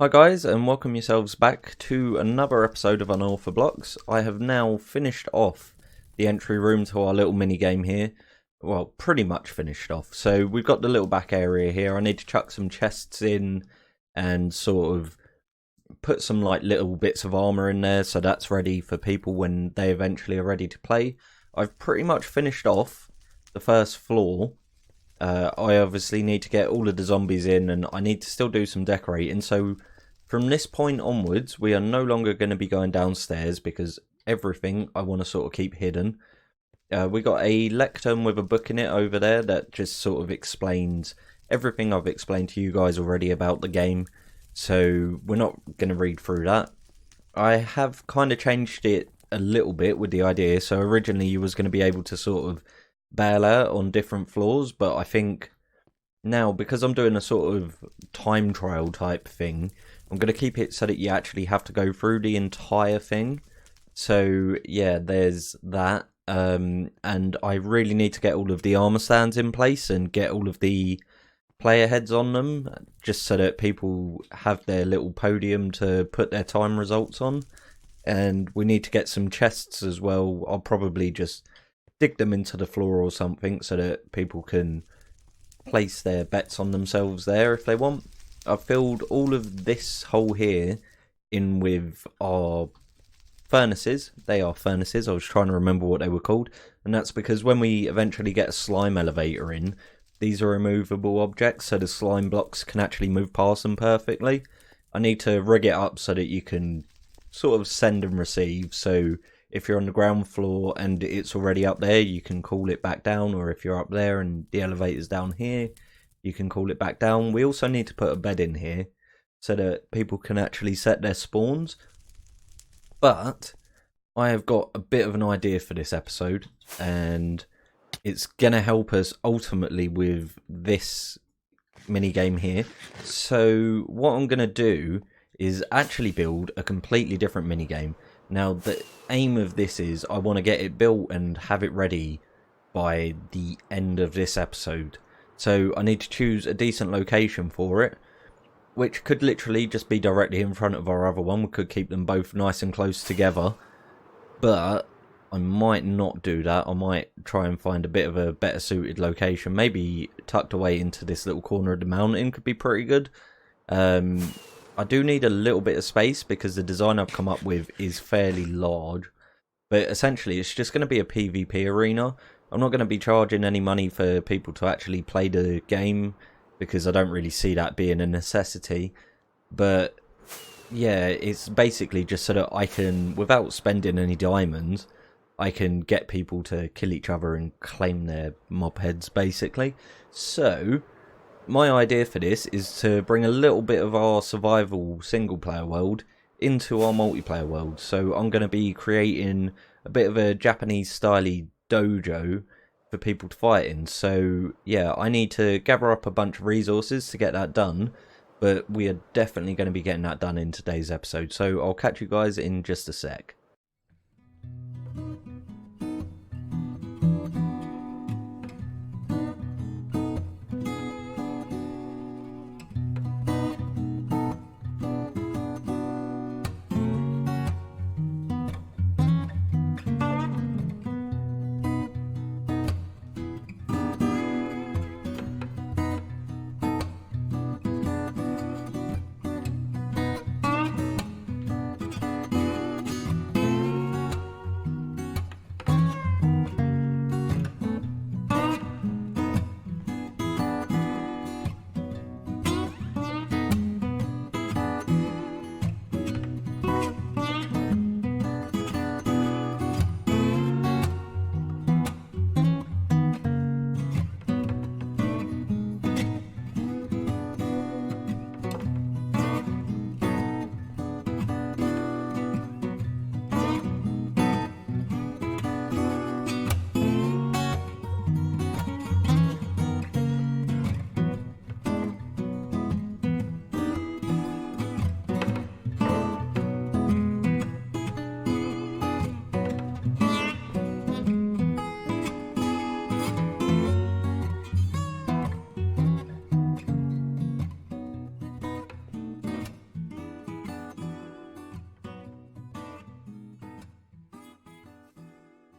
Hi guys, and welcome yourselves back to another episode of Unorthoblocks. I have now finished off the entry room to our little mini game here. Well, pretty much finished off. So we've got the little back area here. I need to chuck some chests in and sort of put some like little bits of armor in there, so that's ready for people when they eventually are ready to play. I've pretty much finished off the first floor. I obviously need to get all of the zombies in, and I need to still do some decorating. So from this point onwards, we are no longer going to be going downstairs because everything I want to sort of keep hidden. We got a lectern with a book in it over there that just sort of explains everything I've explained to you guys already about the game. So we're not going to read through that. I have kind of changed it a little bit with the idea. So originally you was going to be able to sort of bail out on different floors, but I think now, because I'm doing a sort of time trial type thing, I'm going to keep it so that you actually have to go through the entire thing. So yeah, there's that. And I really need to get all of the armor stands in place and get all of the player heads on them, just so that people have their little podium to put their time results on. And we need to get some chests as well. I'll probably just dig them into the floor or something so that people can place their bets on themselves there if they want. I've filled all of this hole here in with our furnaces. They are furnaces. I was trying to remember what they were called, and that's because when we eventually get a slime elevator in, these are removable objects, so the slime blocks can actually move past them perfectly. I need to rig it up so that you can sort of send and receive. So if you're on the ground floor and it's already up there, you can call it back down, or if you're up there and the elevator's down here, you can call it back down. We also need to put a bed in here so that people can actually set their spawns. But I have got a bit of an idea for this episode, and it's going to help us ultimately with this mini game here. So what I'm going to do is actually build a completely different mini game. Now, the aim of this is I want to get it built and have it ready by the end of this episode. So I need to choose a decent location for it, which could literally just be directly in front of our other one. We could keep them both nice and close together, but I might not do that. I might try and find a bit of a better suited location. Maybe tucked away into this little corner of the mountain could be pretty good. I do need a little bit of space because the design I've come up with is fairly large. But essentially, it's just going to be a PvP arena. I'm not going to be charging any money for people to actually play the game, because I don't really see that being a necessity. But yeah, it's basically just so that I can, without spending any diamonds, I can get people to kill each other and claim their mob heads, basically. So my idea for this is to bring a little bit of our survival single player world into our multiplayer world. So I'm going to be creating a bit of a Japanese styley dojo for people to fight in. So yeah, I need to gather up a bunch of resources to get that done, but we are definitely going to be getting that done in today's episode. So I'll catch you guys in just a sec.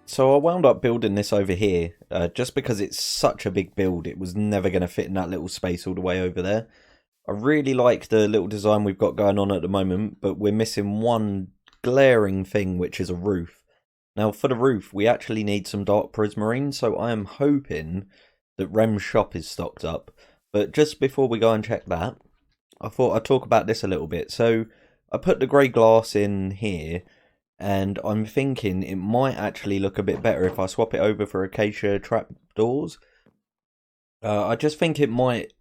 So I wound up building this over here, just because it's such a big build, it was never going to fit in that little space all the way over there. I really like the little design we've got going on at the moment, but we're missing one glaring thing, which is a roof. Now, for the roof, we actually need some dark prismarine, so I am hoping that Rem's shop is stocked up. But just before we go and check that, I thought I'd talk about this a little bit. So I put the grey glass in here, and I'm thinking it might actually look a bit better if I swap it over for acacia trapdoors. I just think it might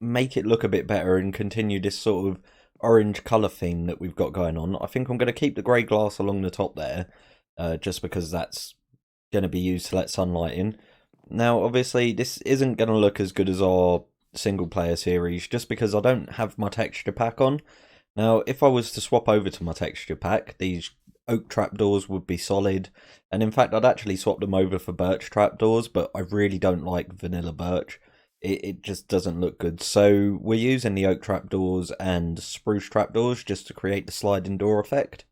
make it look a bit better and continue this sort of orange colour theme that we've got going on. I think I'm going to keep the grey glass along the top there, just because that's going to be used to let sunlight in. Now, obviously, this isn't going to look as good as our single player series, just because I don't have my texture pack on. Now, if I was to swap over to my texture pack, these oak trapdoors would be solid, and in fact I'd actually swap them over for birch trapdoors, but I really don't like vanilla birch. It just doesn't look good, so we're using the oak trapdoors and spruce trapdoors just to create the sliding door effect.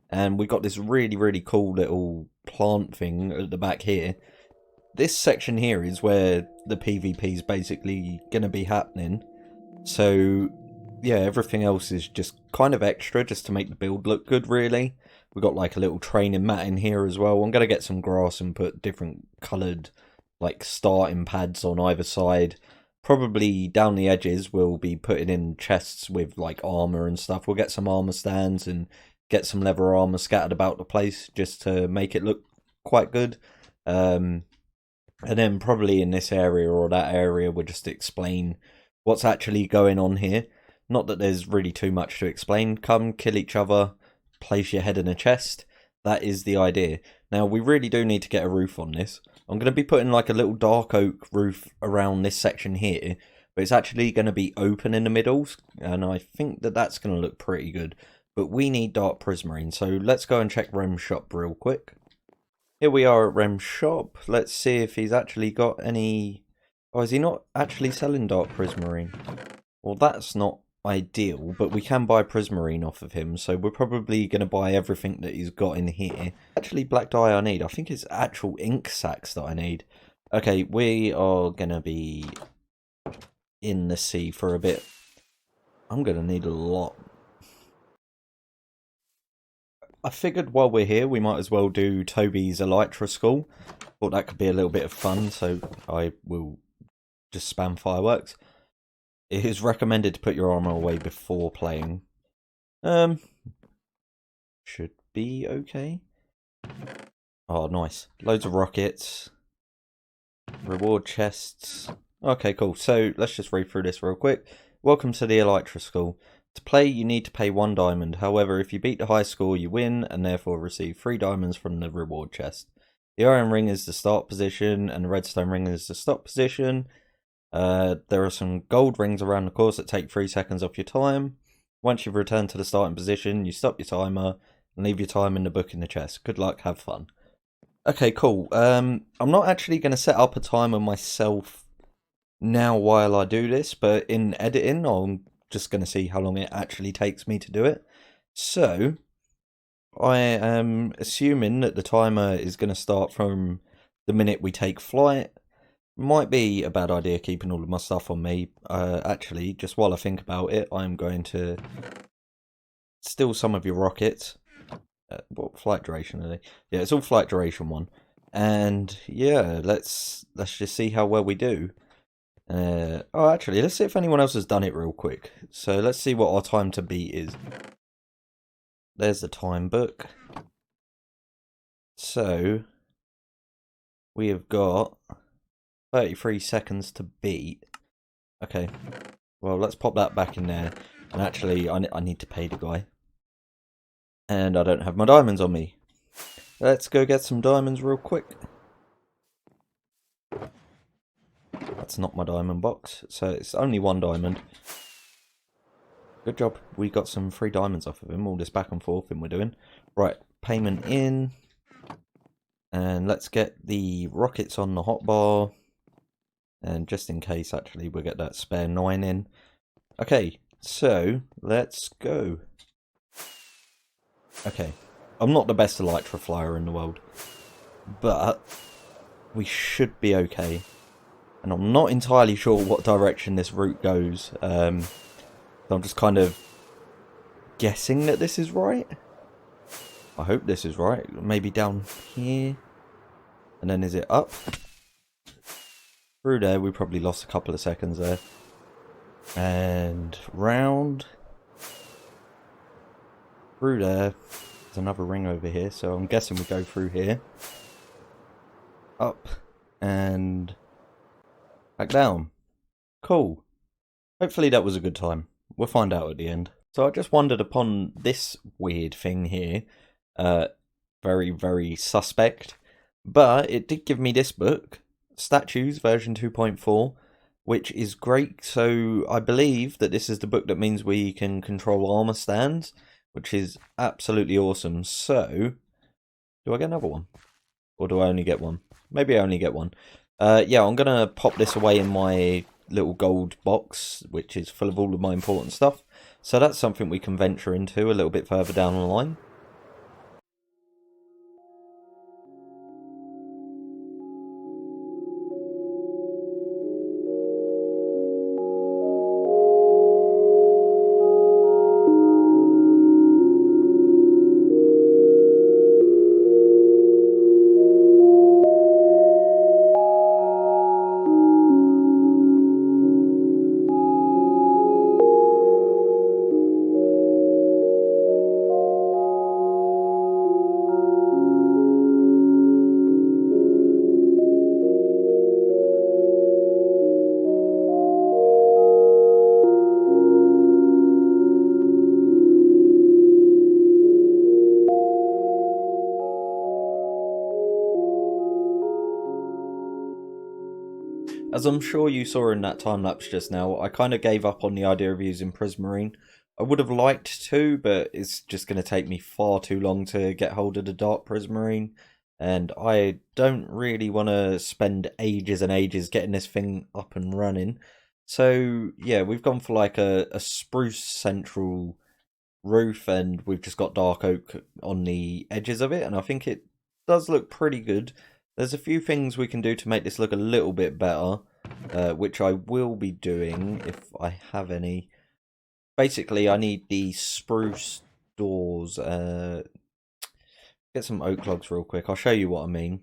And we got this really cool little plant thing at the back here. This section here is where the PvP is basically going to be happening, so yeah, everything else is just kind of extra just to make the build look good, really. We've got like a little training mat in here as well. I'm going to get some grass and put different coloured like starting pads on either side. Probably down the edges we'll be putting in chests with like armour and stuff. We'll get some armour stands and get some leather armour scattered about the place just to make it look quite good. And then probably in this area or that area we'll just explain what's actually going on here. Not that there's really too much to explain. Come, kill each other, place your head in a chest. That is the idea. Now, we really do need to get a roof on this. I'm going to be putting like a little dark oak roof around this section here, but it's actually going to be open in the middles, and I think that that's going to look pretty good. But we need dark prismarine, so let's go and check Rem's shop real quick. Here we are at Rem's shop. Let's see if he's actually got any... Oh, is he not actually selling dark prismarine? Well, that's not ideal, but we can buy prismarine off of him, so we're probably going to buy everything that he's got in here. Actually, black dye I need. I think it's actual ink sacs that I need. Okay, we are going to be in the sea for a bit. I'm going to need a lot. I figured while we're here, we might as well do Toby's Elytra School. Thought that could be a little bit of fun, so I will just spam fireworks. It is recommended to put your armor away before playing. Should be okay. Oh, nice. Loads of rockets. Reward chests. Okay, cool. So, let's just read through this real quick. Welcome to the Elytra School. To play, you need to pay 1 diamond. However, if you beat the high score, you win, and therefore receive 3 diamonds from the reward chest. The iron ring is the start position, and the redstone ring is the stop position. There are some gold rings around the course that take 3 seconds off your time. Once you've returned to the starting position, you stop your timer and leave your time in the book in the chest. Good luck, have fun. Okay, cool. I'm not actually going to set up a timer myself now while I do this, but in editing, I'm just going to see how long it actually takes me to do it. So, I am assuming that the timer is going to start from the minute we take flight. Might be a bad idea keeping all of my stuff on me. Actually, just while I think about it, I'm going to steal some of your rockets. What flight duration are they? Yeah, it's all flight duration 1. And yeah, let's just see how well we do. Oh, actually, let's see if anyone else has done it real quick. So let's see what our time to beat is. There's the time book. So we have got 33 seconds to beat. Okay, well, let's pop that back in there. And actually, I need to pay the guy. And I don't have my diamonds on me. Let's go get some diamonds real quick. That's not my diamond box, so it's only 1 diamond. Good job, we got some free diamonds off of him. All this back and forth thing we're doing. Right, payment in. And let's get the rockets on the hotbar. And just in case, actually, we'll get that spare 9 in. Okay, so let's go. Okay, I'm not the best Elytra flyer in the world, but we should be okay. And I'm not entirely sure what direction this route goes. I'm just kind of guessing that this is right. I hope this is right. Maybe down here. And then is it up? Through there, we probably lost a couple of seconds there. And round. Through there. There's another ring over here, so I'm guessing we go through here. Up. And back down. Cool. Hopefully that was a good time. We'll find out at the end. So I just wondered upon this weird thing here. Very, very suspect. But it did give me this book. Statues version 2.4. Which is great. So I believe that this is the book that means we can control armor stands. Which is absolutely awesome. So, do I get another one? Or do I only get one? Maybe I only get one. Yeah, I'm going to pop this away in my little gold box, which is full of all of my important stuff. So that's something we can venture into a little bit further down the line. As I'm sure you saw in that time lapse just now, I kind of gave up on the idea of using Prismarine. I would have liked to, but it's just going to take me far too long to get hold of the Dark Prismarine. And I don't really want to spend ages and ages getting this thing up and running. So yeah, we've gone for like a spruce central roof, and we've just got dark oak on the edges of it, and I think it does look pretty good. There's a few things we can do to make this look a little bit better, which I will be doing if I have any. Basically, I need the spruce doors. Get some oak logs real quick. I'll show you what I mean.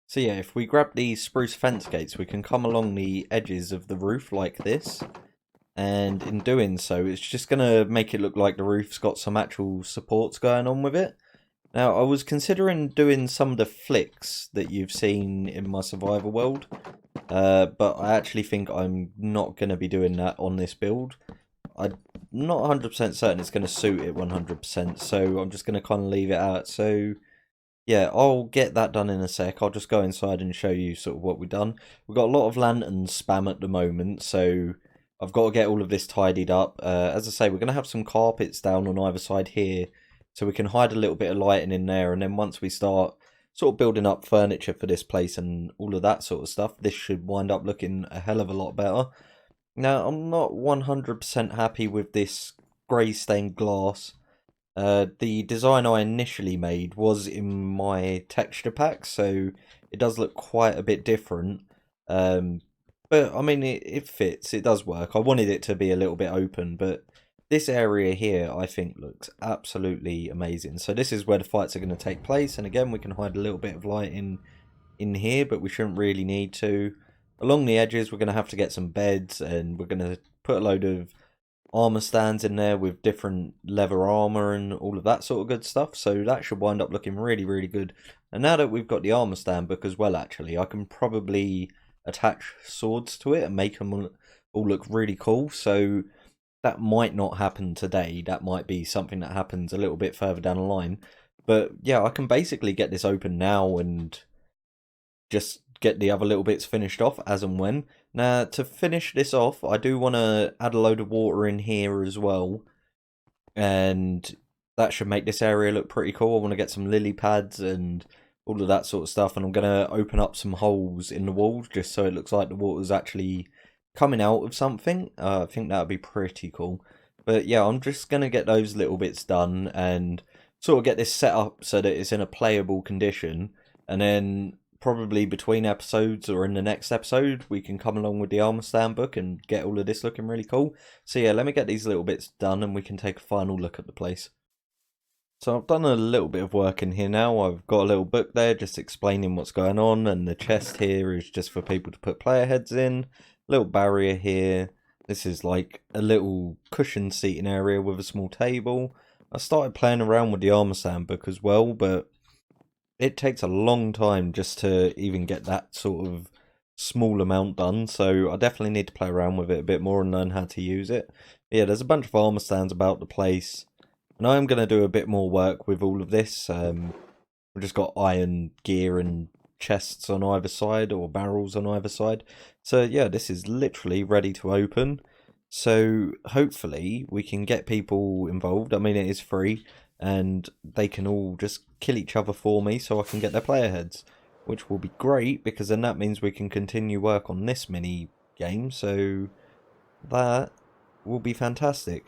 So yeah, if we grab these spruce fence gates, we can come along the edges of the roof like this. And in doing so, it's just going to make it look like the roof's got some actual supports going on with it. Now, I was considering doing some of the flicks that you've seen in my survival world, but I actually think I'm not going to be doing that on this build. I'm not 100% certain it's going to suit it 100%, so I'm just going to kind of leave it out. So, yeah, I'll get that done in a sec. I'll just go inside and show you sort of what we've done. We've got a lot of lantern spam at the moment, so I've got to get all of this tidied up. As I say, we're going to have some carpets down on either side here, so we can hide a little bit of lighting in there, and then once we start sort of building up furniture for this place and all of that sort of stuff, this should wind up looking a hell of a lot better. Now, I'm not 100% happy with this grey stained glass. The design I initially made was in my texture pack, so it does look quite a bit different. But, I mean, it fits, it does work. I wanted it to be a little bit open, but this area here, I think, looks absolutely amazing. So this is where the fights are going to take place. And again, we can hide a little bit of light in here, but we shouldn't really need to. Along the edges, we're going to have to get some beds, and we're going to put a load of armor stands in there with different leather armor and all of that sort of good stuff. So that should wind up looking really, really good. And now that we've got the armor stand book as well, actually, I can probably attach swords to it and make them all look really cool. So that might not happen today. That might be something that happens a little bit further down the line. But yeah, I can basically get this open now and just get the other little bits finished off as and when. Now, to finish this off, I do want to add a load of water in here as well. And that should make this area look pretty cool. I want to get some lily pads and all of that sort of stuff. And I'm going to open up some holes in the walls just so it looks like the water's actually coming out of something. I think that would be pretty cool. But yeah, I'm just going to get those little bits done and sort of get this set up so that it's in a playable condition. and then probably between episodes or in the next episode we can come along with the armor stand book and get all of this looking really cool. So yeah, let me get these little bits done and we can take a final look at the place. So I've done a little bit of work in here now. I've got a little book there just explaining what's going on, and the chest here is just for people to put player heads in. Little barrier here. This is like a little cushion seating area with a small table. I started playing around with the armor stand book as well, but it takes a long time just to even get that sort of small amount done, so I definitely need to play around with it a bit more and learn how to use it. Yeah, there's a bunch of armor stands about the place, and I am going to do a bit more work with all of this. We've just got iron gear and chests on either side, or barrels on either side. So yeah, this is literally ready to open. So hopefully we can get people involved. I mean, it is free, and they can all just kill each other for me so I can get their player heads, which will be great because then that means we can continue work on this mini game. So that will be fantastic.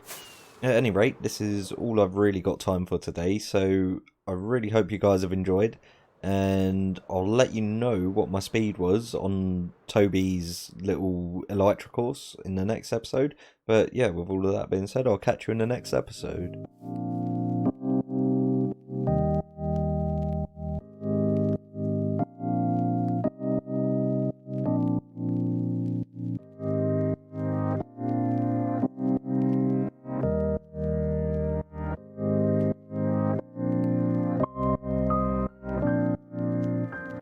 At any rate, this is all I've really got time for today, so I really hope you guys have enjoyed, and I'll let you know what my speed was on Toby's little Elytra course in the next episode. But yeah, with all of that being said, I'll catch you in the next episode.